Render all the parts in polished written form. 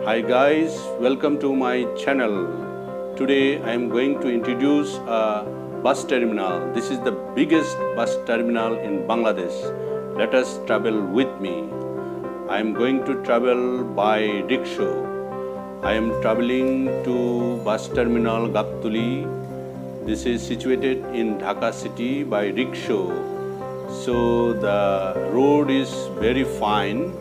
Hi guys, welcome to my channel. Today I am going to introduce a bus terminal. This is the biggest bus terminal in Bangladesh. Let us travel with me. I am going to travel by rickshaw. I am traveling to bus terminal Gaptuli. This is situated in Dhaka city by rickshaw. So the road is very fine.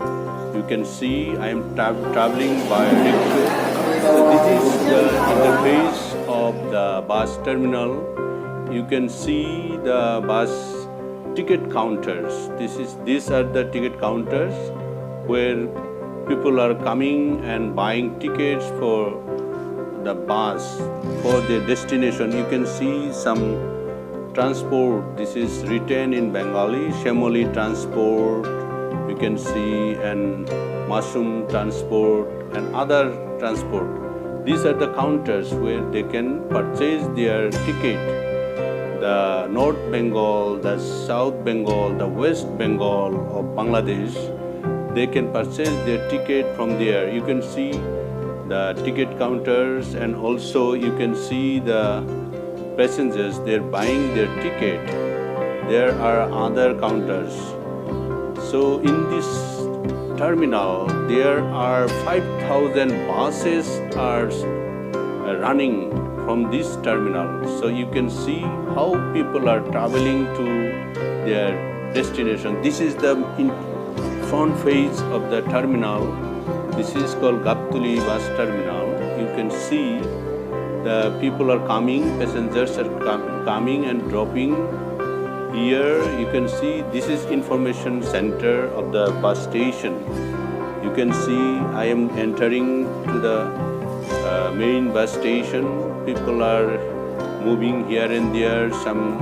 You can see I am traveling by rickshaw. So this is the interface of the bus terminal. You can see the bus ticket counters. These are the ticket counters where people are coming and buying tickets for the bus for their destination. You can see some transport. This is written in Bengali, Shemoli transport. You can see and mushroom transport and other transport. These are the counters where they can purchase their ticket. The North Bengal, the South Bengal, the West Bengal of Bangladesh, they can purchase their ticket from there. You can see the ticket counters and also you can see the passengers, they're buying their ticket. There are other counters. So in this terminal, there are 5,000 buses are running from this terminal. So you can see how people are traveling to their destination. This is the front face of the terminal. This is called Gaptuli bus terminal. You can see the people are coming, passengers are coming and dropping. Here you can see this is information center of the bus station. You can see I am entering to the main bus station. People are moving here and there. Some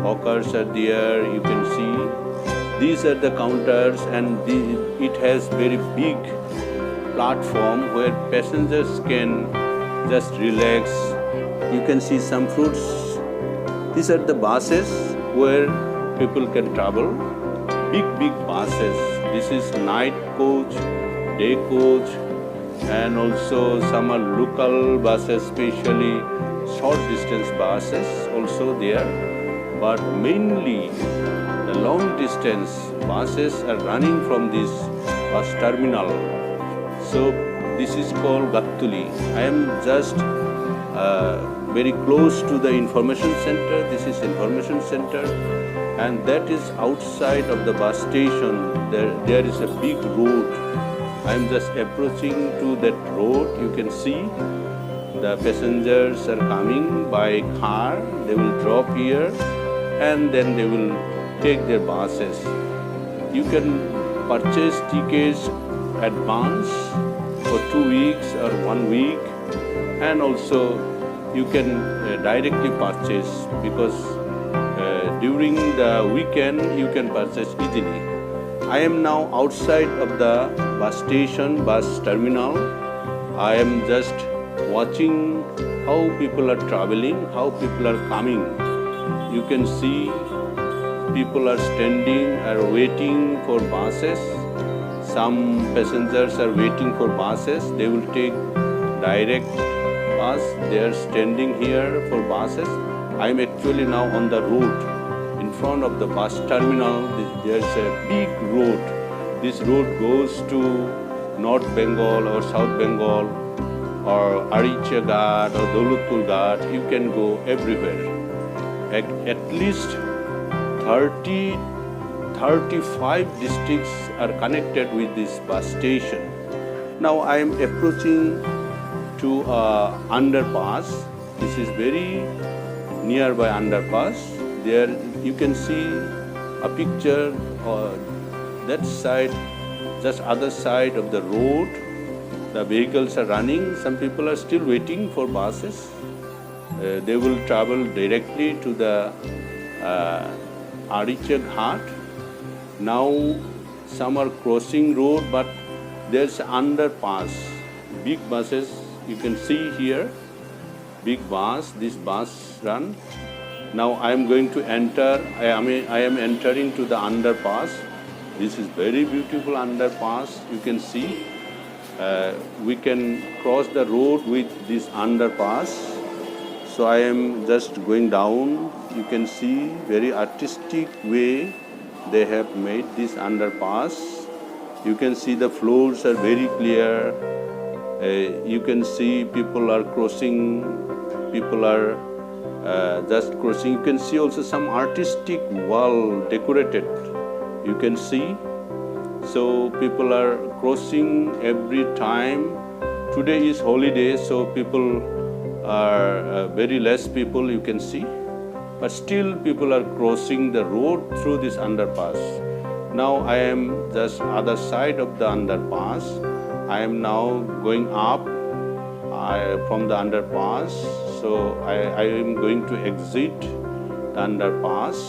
hawkers are there. You can see these are the counters and it has very big platform where passengers can just relax. You can see some fruits. These are the buses where people can travel. Big buses. This is night coach, day coach, and also some are local buses, especially short distance buses also there. But mainly the long distance buses are running from this bus terminal. So this is called Gaptuli. I am just very close to the information center. This is information center and that is outside of the bus station. There is a big road. I am just approaching to that road. You can see the passengers are coming by car. They will drop here and then they will take their buses. You can purchase tickets advance for 2 weeks or 1 week, and also you can directly purchase because during the weekend you can purchase easily. I am now outside of the bus station, bus terminal. I am just watching how people are traveling, how people are coming. You can see people are standing, are waiting for buses. Some passengers are waiting for buses. They will take direct bus. They are standing here for buses. I am actually now on the road. In front of the bus terminal, there is a big road. This road goes to North Bengal or South Bengal or Aricha Ghat or Daulutpur Ghat. You can go everywhere. At least 35 districts are connected with this bus station. Now I am approaching to a underpass. This is very nearby underpass. There you can see a picture that side, just other side of the road. The vehicles are running. Some people are still waiting for buses. They will travel directly to the Aricha Ghat. Now some are crossing road, but there's underpass. Big buses you can see here. Big bus. This bus run. Now I am going to enter. I am entering to the underpass. This is very beautiful underpass. You can see we can cross the road with this underpass. So I am just going down. You can see very artistic way they have made this underpass. You can see the floors are very clear. You can see people are crossing, people are just crossing. You can see also some artistic wall decorated. You can see. So people are crossing every time. Today is holiday, so people are very less people you can see. But still people are crossing the road through this underpass. Now I am just other side of the underpass. I am now going up from the underpass. So I am going to exit the underpass.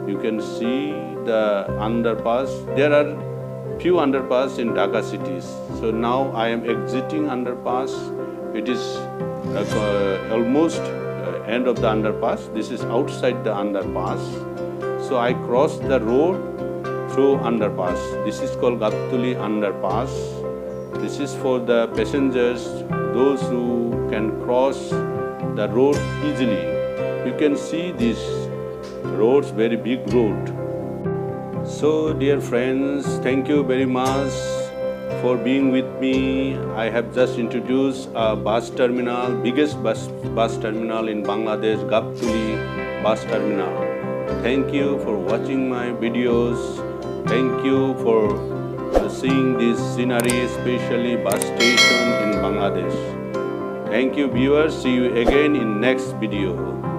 You can see the underpass. There are few underpass in Dhaka cities. So now I am exiting underpass. It is almost end of the underpass. This is outside the underpass. So I cross the road through underpass. This is called Gatuli underpass. This is for the passengers, those who can cross the road easily. You can see these roads, very big road. So dear friends, thank you very much for being with me. I have just introduced a bus terminal, biggest bus terminal in Bangladesh, Gatuli bus terminal. Thank you for watching my videos. Thank you for seeing this scenery, especially bus station in Bangladesh. Thank you viewers. See you again in next video.